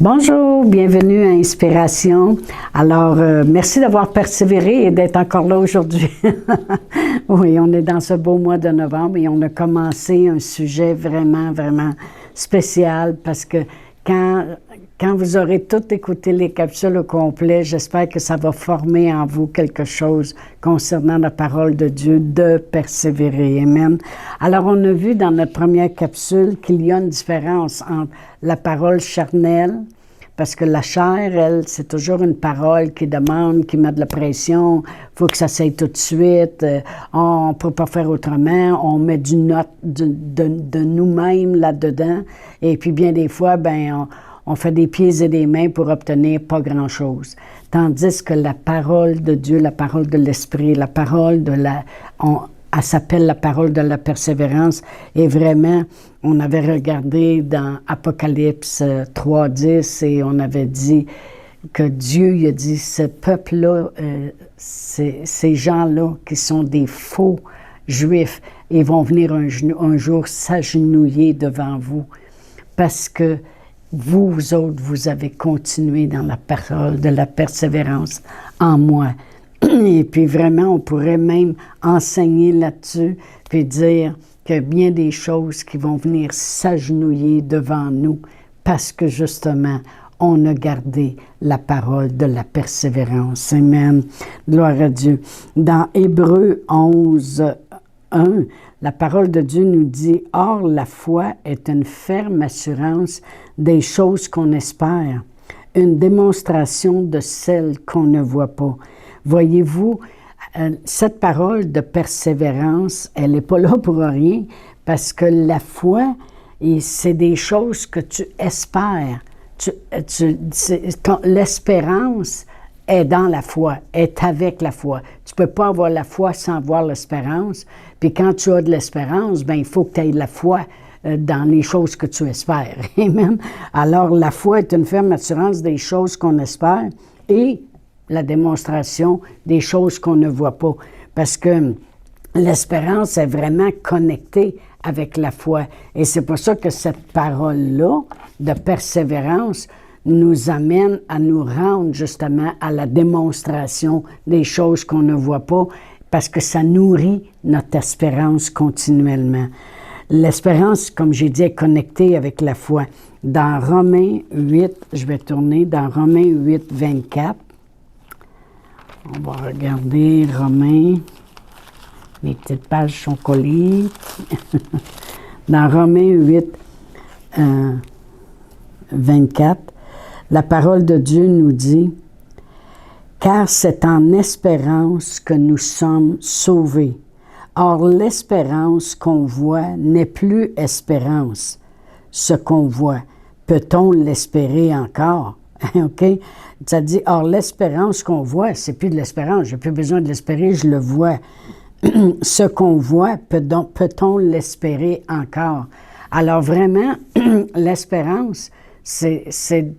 Bonjour, bienvenue à Inspiration. Alors, merci d'avoir persévéré et d'être encore là aujourd'hui. Oui, on est dans ce beau mois de novembre et on a commencé un sujet vraiment spécial parce que quand vous aurez tout écouté les capsules au complet, j'espère que ça va former en vous quelque chose concernant la parole de Dieu, de persévérer. Amen. Alors, on a vu dans notre première capsule qu'il y a une différence entre la parole charnelle, parce que la chair, elle, c'est toujours une parole qui demande, qui met de la pression, il faut que ça s'aille tout de suite, on ne peut pas faire autrement, on met du note de nous-mêmes là-dedans, et puis bien des fois, on fait des pieds et des mains pour obtenir pas grand-chose. Tandis que la parole de Dieu, la parole de l'Esprit, la parole de elle s'appelle la parole de la persévérance. Et vraiment, on avait regardé dans Apocalypse 3:10 et on avait dit que Dieu il a dit, ce peuple-là, ces gens-là qui sont des faux juifs, ils vont venir un jour s'agenouiller devant vous parce que vous autres, vous avez continué dans la parole de la persévérance en moi. Et puis vraiment, on pourrait même enseigner là-dessus, puis dire qu'il y a bien des choses qui vont venir s'agenouiller devant nous, parce que justement, on a gardé la parole de la persévérance. Amen. Gloire à Dieu. Dans Hébreux 11:1, la parole de Dieu nous dit « Or, la foi est une ferme assurance des choses qu'on espère, une démonstration de celles qu'on ne voit pas. » Voyez-vous, cette parole de persévérance, elle n'est pas là pour rien, parce que la foi, c'est des choses que tu espères. L'espérance est dans la foi, est avec la foi. Tu ne peux pas avoir la foi sans avoir l'espérance. Puis quand tu as de l'espérance, il faut que tu aies la foi dans les choses que tu espères. Amen. Alors, la foi est une ferme assurance des choses qu'on espère et la démonstration des choses qu'on ne voit pas. Parce que l'espérance est vraiment connectée avec la foi. Et c'est pour ça que cette parole-là de persévérance nous amène à nous rendre justement à la démonstration des choses qu'on ne voit pas, parce que ça nourrit notre espérance continuellement. L'espérance, comme j'ai dit, est connectée avec la foi. Dans Romains 8, je vais tourner dans Romains 8, 24. On va regarder Romains. Mes petites pages sont collées. Dans Romains 8, 24, la parole de Dieu nous dit « Car c'est en espérance que nous sommes sauvés. Or, l'espérance qu'on voit n'est plus espérance. Ce qu'on voit, peut-on l'espérer encore? » OK? Ça dit, or, l'espérance qu'on voit, c'est plus de l'espérance. J'ai plus besoin de l'espérer, je le vois. Ce qu'on voit, peut-on l'espérer encore? Alors, vraiment, l'espérance, c'est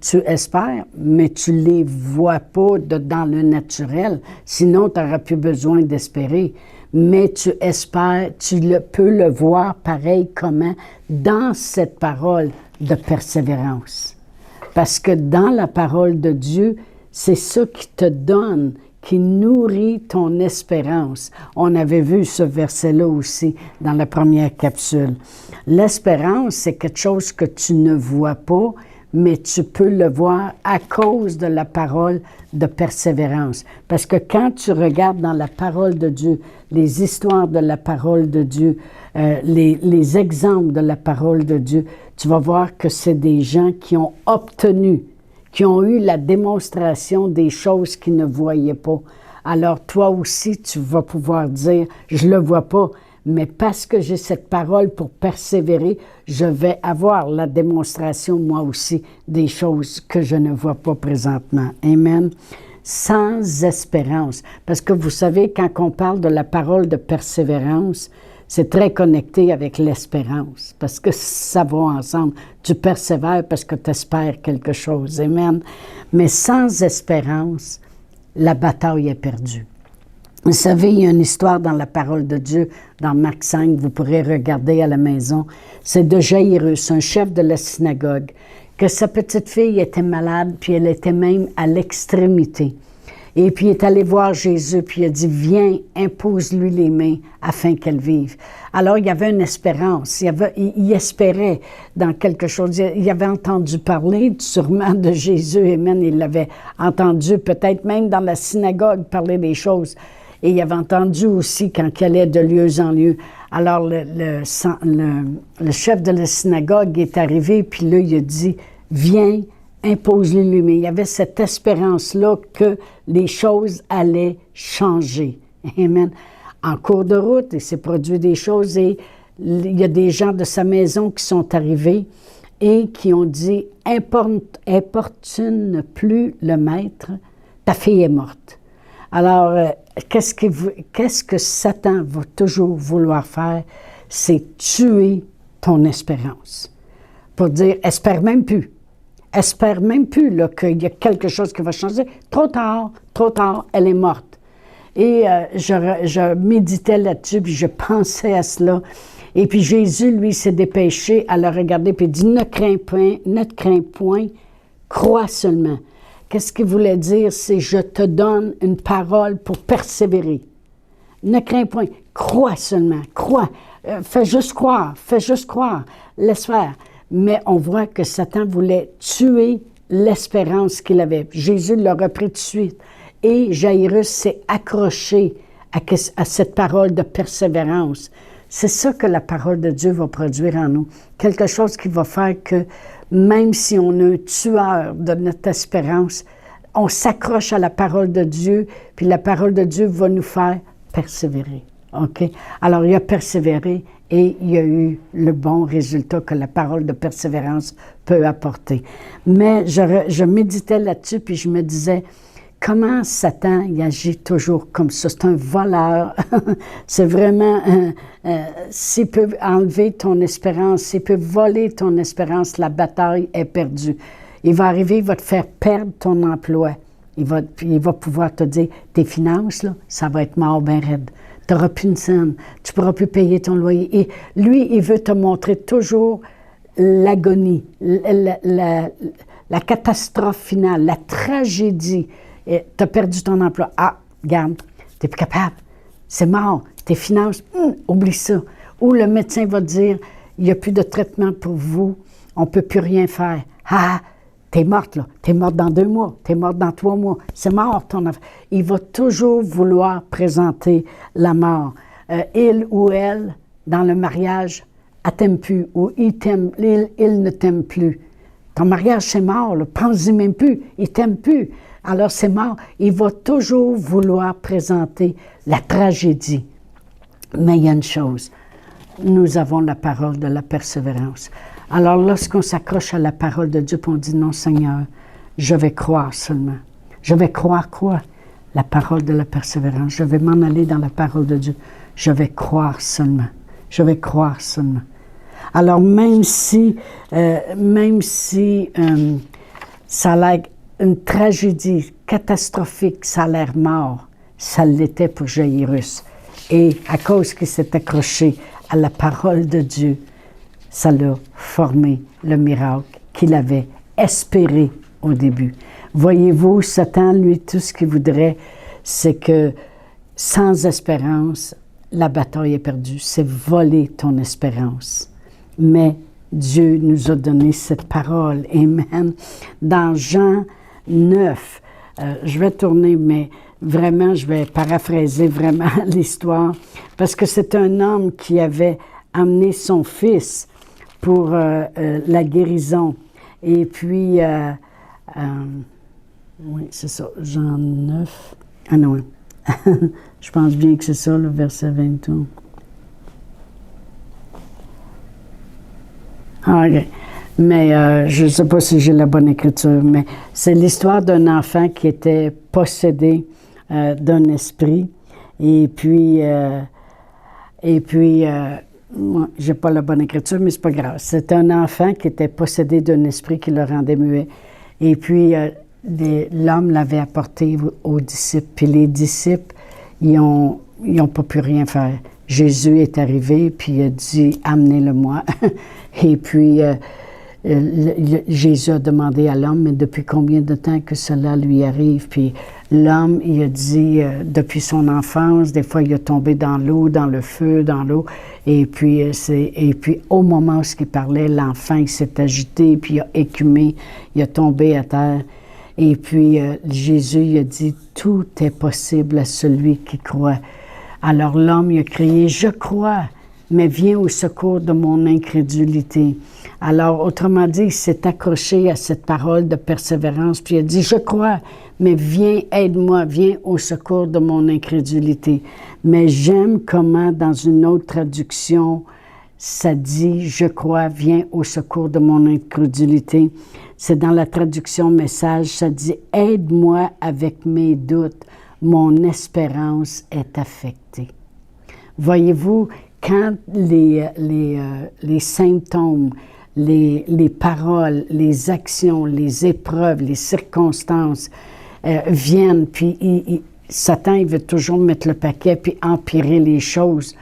tu espères, mais tu ne les vois pas dans le naturel. Sinon, tu n'auras plus besoin d'espérer. Mais tu espères, peux le voir pareil comment dans cette parole de persévérance. Parce que dans la parole de Dieu, c'est ça qui te donne, qui nourrit ton espérance. On avait vu ce verset-là aussi dans la première capsule. L'espérance, c'est quelque chose que tu ne vois pas, mais tu peux le voir à cause de la parole de persévérance. Parce que quand tu regardes dans la parole de Dieu, les histoires de la parole de Dieu, les exemples de la parole de Dieu, tu vas voir que c'est des gens qui ont obtenu, qui ont eu la démonstration des choses qu'ils ne voyaient pas. Alors toi aussi, tu vas pouvoir dire, je ne le vois pas, mais parce que j'ai cette parole pour persévérer, je vais avoir la démonstration, moi aussi, des choses que je ne vois pas présentement. Amen. Sans espérance. Parce que vous savez, quand on parle de la parole de persévérance, c'est très connecté avec l'espérance, parce que ça va ensemble. Tu persévères parce que tu espères quelque chose. Amen. Mais sans espérance, la bataille est perdue. Vous savez, il y a une histoire dans la parole de Dieu, dans Marc 5, vous pourrez regarder à la maison. C'est de Jairus, un chef de la synagogue, que sa petite fille était malade, puis elle était même à l'extrémité. Et puis il est allé voir Jésus, puis il a dit, viens, impose-lui les mains afin qu'elle vive. Alors il y avait une espérance, il espérait dans quelque chose. Il avait entendu parler sûrement de Jésus, amen, il l'avait entendu peut-être même dans la synagogue parler des choses. Et il avait entendu aussi quand il allait de lieu en lieu. Alors le chef de la synagogue est arrivé, puis là il a dit, viens, impose-lui les mains. Il y avait cette espérance-là que les choses allaient changer. Amen. En cours de route, il s'est produit des choses et il y a des gens de sa maison qui sont arrivés et qui ont dit, importune plus le maître, ta fille est morte. Alors, qu'est-ce que Satan va toujours vouloir faire? C'est tuer ton espérance. Pour dire, espère même plus. Espère même plus qu'il y a quelque chose qui va changer. Trop tard, elle est morte. Et je méditais là-dessus, puis je pensais à cela. Et puis Jésus, lui, s'est dépêché à le regarder, puis il dit, ne crains point, crois seulement. Qu'est-ce qu'il voulait dire? C'est, je te donne une parole pour persévérer. Ne crains point, crois seulement, crois. Fais juste croire, laisse faire. Mais on voit que Satan voulait tuer l'espérance qu'il avait. Jésus l'a repris tout de suite. Et Jairus s'est accroché à cette parole de persévérance. C'est ça que la parole de Dieu va produire en nous. Quelque chose qui va faire que même si on est un tueur de notre espérance, on s'accroche à la parole de Dieu, puis la parole de Dieu va nous faire persévérer. OK? Alors, il a persévéré et il y a eu le bon résultat que la parole de persévérance peut apporter. Mais je méditais là-dessus, puis je me disais, comment Satan il agit toujours comme ça? C'est un voleur. C'est vraiment, s'il peut enlever ton espérance, s'il peut voler ton espérance, la bataille est perdue. Il va arriver, il va te faire perdre ton emploi. Il va pouvoir te dire, tes finances, là, ça va être mort bien raide. Tu n'auras plus une scène, tu ne pourras plus payer ton loyer. Et lui, il veut te montrer toujours l'agonie, la catastrophe finale, la tragédie. Tu as perdu ton emploi. Ah, regarde, tu n'es plus capable. C'est mort. Tes finances, oublie ça. Ou le médecin va te dire, il n'y a plus de traitement pour vous, on ne peut plus rien faire. Ah, t'es morte là. T'es morte dans 2 mois. T'es morte dans 3 mois. C'est mort ton affaire. Il va toujours vouloir présenter la mort. Il ou elle, dans le mariage, elle t'aime plus. Ou il ne t'aime plus. Ton mariage, c'est mort. Pense-y même plus. Il t'aime plus. Alors, c'est mort. Il va toujours vouloir présenter la tragédie. Mais il y a une chose. Nous avons la parole de la persévérance. Alors, lorsqu'on s'accroche à la parole de Dieu, on dit, non, Seigneur, je vais croire seulement. Je vais croire quoi? La parole de la persévérance. Je vais m'en aller dans la parole de Dieu. Je vais croire seulement. Je vais croire seulement. Alors, même si ça a l'air une tragédie catastrophique, ça a l'air mort, ça l'était pour Jairus. Et à cause qu'il s'est accroché à la parole de Dieu, ça l'a formé le miracle qu'il avait espéré au début. Voyez-vous, Satan, lui, tout ce qu'il voudrait, c'est que sans espérance, la bataille est perdue. C'est voler ton espérance. Mais Dieu nous a donné cette parole. Amen. Dans Jean 9, je vais tourner, mais vraiment, je vais paraphraser vraiment l'histoire, parce que c'est un homme qui avait amené son fils pour la guérison. Et puis, oui, c'est ça, Jean 9. Ah non, je pense bien que c'est ça, le verset 23. Ah, OK. Mais je ne sais pas si j'ai la bonne écriture, mais c'est l'histoire d'un enfant qui était possédé d'un esprit. Et puis moi, je n'ai pas la bonne écriture, mais c'est pas grave. C'est un enfant qui était possédé d'un esprit qui le rendait muet. Et puis, l'homme l'avait apporté aux disciples. Puis les disciples, ils ont pas pu rien faire. Jésus est arrivé, puis il a dit, amenez-le-moi. Et puis, Jésus a demandé à l'homme, mais depuis combien de temps que cela lui arrive? Puis l'homme, il a dit, depuis son enfance, des fois il est tombé dans l'eau, dans le feu, dans l'eau. Et puis au moment où il parlait, l'enfant, il s'est agité, puis il a écumé, il a tombé à terre. Et puis Jésus, il a dit, tout est possible à celui qui croit. Alors l'homme, il a crié, je crois, mais viens au secours de mon incrédulité. Alors, autrement dit, il s'est accroché à cette parole de persévérance, puis il a dit, je crois, mais viens, aide-moi, viens au secours de mon incrédulité. Mais j'aime comment, dans une autre traduction, ça dit, je crois, viens au secours de mon incrédulité. C'est dans la traduction message, ça dit, aide-moi avec mes doutes, mon espérance est affectée. Voyez-vous, quand les symptômes, les paroles, les actions, les épreuves, les circonstances viennent, puis Satan, il veut toujours mettre le paquet puis empirer les choses.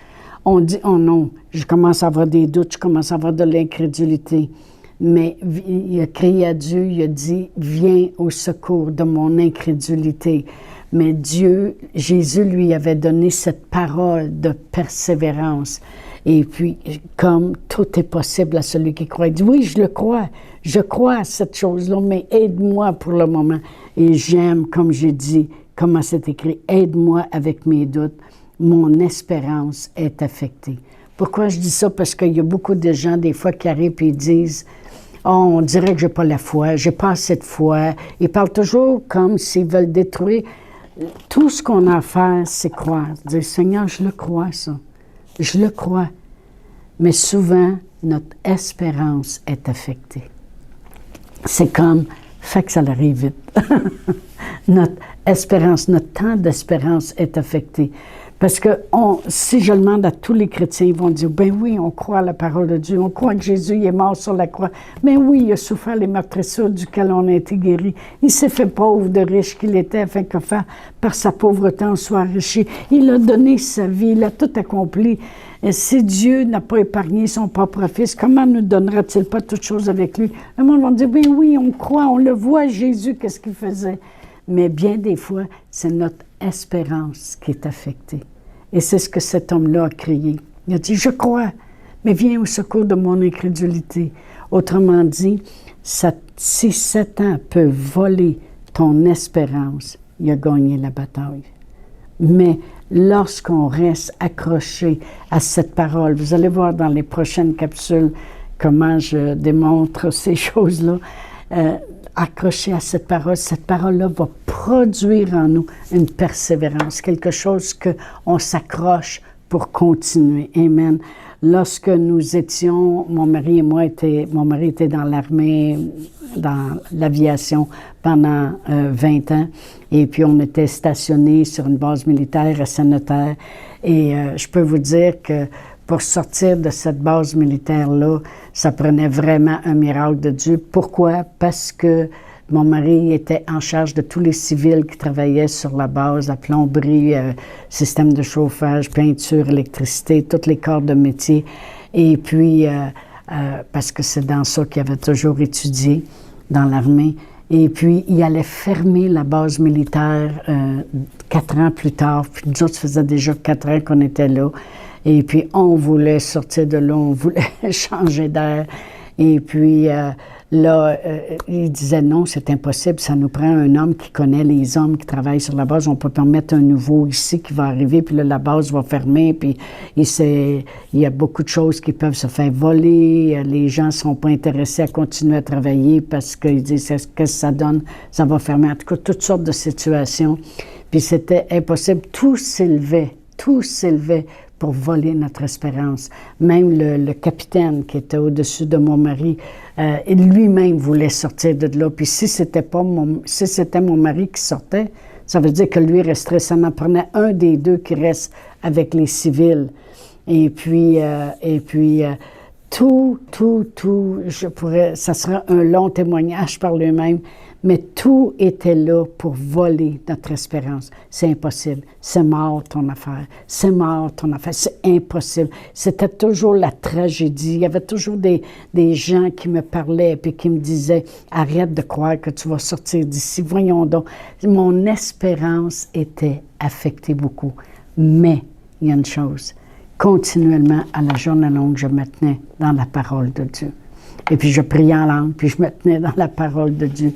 On dit, oh non, je commence à avoir des doutes, je commence à avoir de l'incrédulité. Mais il a crié à Dieu, il a dit, viens au secours de mon incrédulité. Mais Dieu, Jésus lui avait donné cette parole de persévérance. Et puis, comme tout est possible à celui qui croit, il dit, oui, je crois à cette chose-là, mais aide-moi pour le moment. Et j'aime, comme j'ai dit, comment c'est écrit, aide-moi avec mes doutes, mon espérance est affectée. Pourquoi je dis ça? Parce qu'il y a beaucoup de gens, des fois, qui arrivent et disent, oh, on dirait que j'ai pas la foi, j'ai pas assez de foi. Ils parlent toujours comme s'ils veulent détruire. Tout ce qu'on a à faire, c'est croire. Dire, Seigneur, je le crois, ça. Je le crois. Mais souvent, notre espérance est affectée. C'est comme, fait que ça arrive vite. Notre espérance, notre temps d'espérance est affecté. Parce que si je demande à tous les chrétiens, ils vont dire, ben oui, on croit à la parole de Dieu, on croit que Jésus est mort sur la croix. Mais oui, il a souffert les meurtrissures duquel on a été guéri. Il s'est fait pauvre de riche qu'il était, afin que par sa pauvreté on soit enrichi. Il a donné sa vie, il a tout accompli. Et si Dieu n'a pas épargné son propre fils, comment nous donnera-t-il pas toutes choses avec lui? Le monde va dire, ben oui, on croit, on le voit, Jésus, qu'est-ce qu'il faisait? Mais bien des fois, c'est notre espérance qui est affectée. Et c'est ce que cet homme-là a crié. Il a dit, je crois, mais viens au secours de mon incrédulité. Autrement dit, si Satan peut voler ton espérance, il a gagné la bataille. Mais lorsqu'on reste accroché à cette parole, vous allez voir dans les prochaines capsules comment je démontre ces choses-là, accroché à cette parole-là va produire en nous une persévérance, quelque chose qu'on s'accroche pour continuer. Amen. Lorsque nous étions, mon mari était dans l'armée, dans l'aviation pendant 20 ans, et puis on était stationnés sur une base militaire à Saint-Notaire, et je peux vous dire que pour sortir de cette base militaire-là, ça prenait vraiment un miracle de Dieu. Pourquoi? Parce que mon mari était en charge de tous les civils qui travaillaient sur la base, la plomberie, système de chauffage, peinture, électricité, tous les corps de métier. Et puis, parce que c'est dans ça qu'il avait toujours étudié, dans l'armée. Et puis, il allait fermer la base militaire 4 ans plus tard. Puis nous autres, ça faisait déjà 4 ans qu'on était là. Et puis, on voulait sortir de là, on voulait changer d'air. Et puis, là, il disait non, c'est impossible, ça nous prend un homme qui connaît les hommes qui travaillent sur la base. On peut pas mettre un nouveau ici qui va arriver, puis là, la base va fermer, puis il y a beaucoup de choses qui peuvent se faire voler. Les gens ne sont pas intéressés à continuer à travailler parce qu'ils disent qu'est-ce que ça donne, ça va fermer. En tout cas, toutes sortes de situations. Puis c'était impossible, tout s'élevait pour voler notre espérance. Même le capitaine qui était au-dessus de mon mari, lui-même voulait sortir de là. Puis si c'était mon mari qui sortait, ça veut dire que lui resterait, ça en prenait un des deux qui reste avec les civils. Et puis tout, ça sera un long témoignage par lui-même, Mais tout était là pour voler notre espérance. C'est impossible. C'est mort ton affaire. C'est mort ton affaire. C'est impossible. C'était toujours la tragédie. Il y avait toujours des gens qui me parlaient et qui me disaient « Arrête de croire que tu vas sortir d'ici. Voyons donc. » Mon espérance était affectée beaucoup. Mais, il y a une chose. Continuellement, à la journée longue, je me tenais dans la parole de Dieu. Et puis, je priais en langue, puis je me tenais dans la parole de Dieu.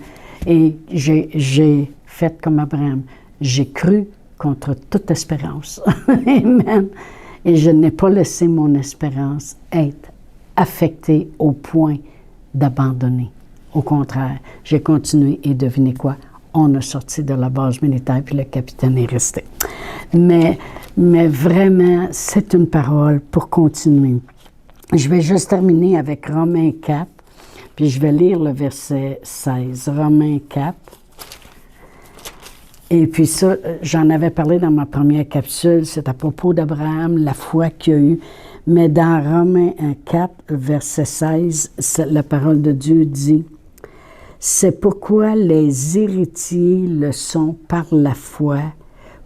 Et j'ai fait comme Abraham. J'ai cru contre toute espérance. Amen. Et je n'ai pas laissé mon espérance être affectée au point d'abandonner. Au contraire, j'ai continué et devinez quoi? On a sorti de la base militaire, puis le capitaine est resté. Mais vraiment, c'est une parole pour continuer. Je vais juste terminer avec Romains 4. Puis je vais lire le verset 16, Romains 4. Et puis ça, j'en avais parlé dans ma première capsule, c'est à propos d'Abraham, la foi qu'il y a eu. Mais dans Romains 4, verset 16, la parole de Dieu dit « C'est pourquoi les héritiers le sont par la foi,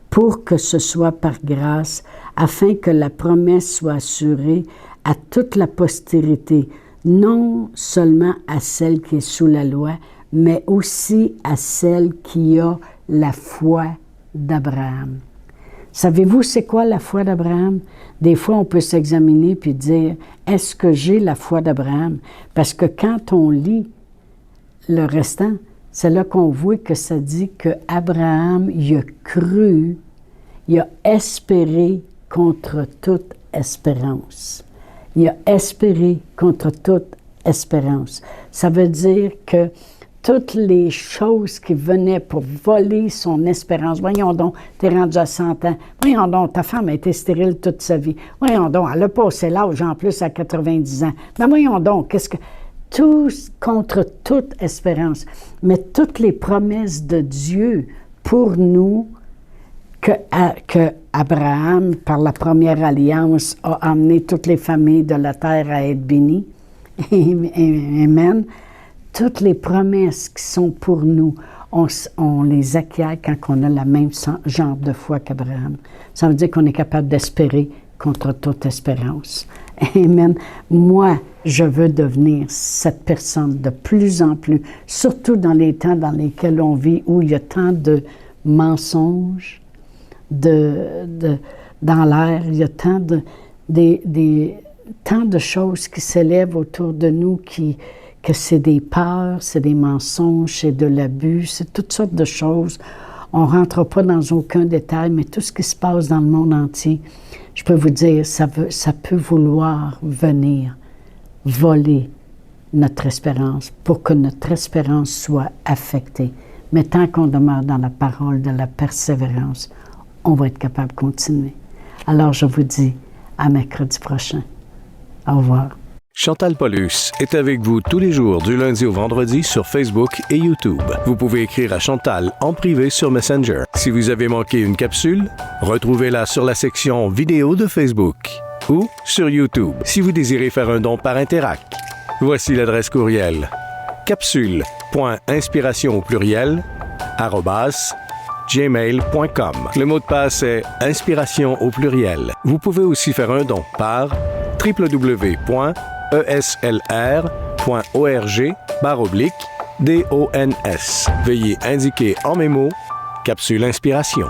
pour que ce soit par grâce, afin que la promesse soit assurée à toute la postérité, non seulement à celle qui est sous la loi, mais aussi à celle qui a la foi d'Abraham. » Savez-vous c'est quoi la foi d'Abraham? Des fois, on peut s'examiner puis dire, est-ce que j'ai la foi d'Abraham? Parce que quand on lit le restant, c'est là qu'on voit que ça dit qu'Abraham, il a cru, il a espéré contre toute espérance. Il a espéré contre toute espérance. Ça veut dire que toutes les choses qui venaient pour voler son espérance, voyons donc, t'es rendu à 100 ans, voyons donc, ta femme a été stérile toute sa vie, voyons donc, elle a passé l'âge en plus à 90 ans, mais voyons donc, tout contre toute espérance, mais toutes les promesses de Dieu pour nous, que Abraham, par la première alliance, a amené toutes les familles de la terre à être bénies. Amen. Toutes les promesses qui sont pour nous, on les acquiert quand on a la même genre de foi qu'Abraham. Ça veut dire qu'on est capable d'espérer contre toute espérance. Amen. Moi, je veux devenir cette personne de plus en plus, surtout dans les temps dans lesquels on vit, où il y a tant de mensonges, dans l'air, il y a tant de choses qui s'élèvent autour de nous que c'est des peurs, c'est des mensonges, c'est de l'abus, c'est toutes sortes de choses. On ne rentre pas dans aucun détail, mais tout ce qui se passe dans le monde entier, je peux vous dire, ça peut vouloir venir voler notre espérance pour que notre espérance soit affectée. Mais tant qu'on demeure dans la parole de la persévérance, on va être capable de continuer. Alors, je vous dis à mercredi prochain. Au revoir. Chantal Paulus est avec vous tous les jours du lundi au vendredi sur Facebook et YouTube. Vous pouvez écrire à Chantal en privé sur Messenger. Si vous avez manqué une capsule, retrouvez-la sur la section vidéo de Facebook ou sur YouTube si vous désirez faire un don par Interac. Voici l'adresse courriel capsule.inspiration@gmail.com. Le mot de passe est inspiration au pluriel. Vous pouvez aussi faire un don par www.eslr.org/DONS. Veuillez indiquer en mémo Capsule Inspiration.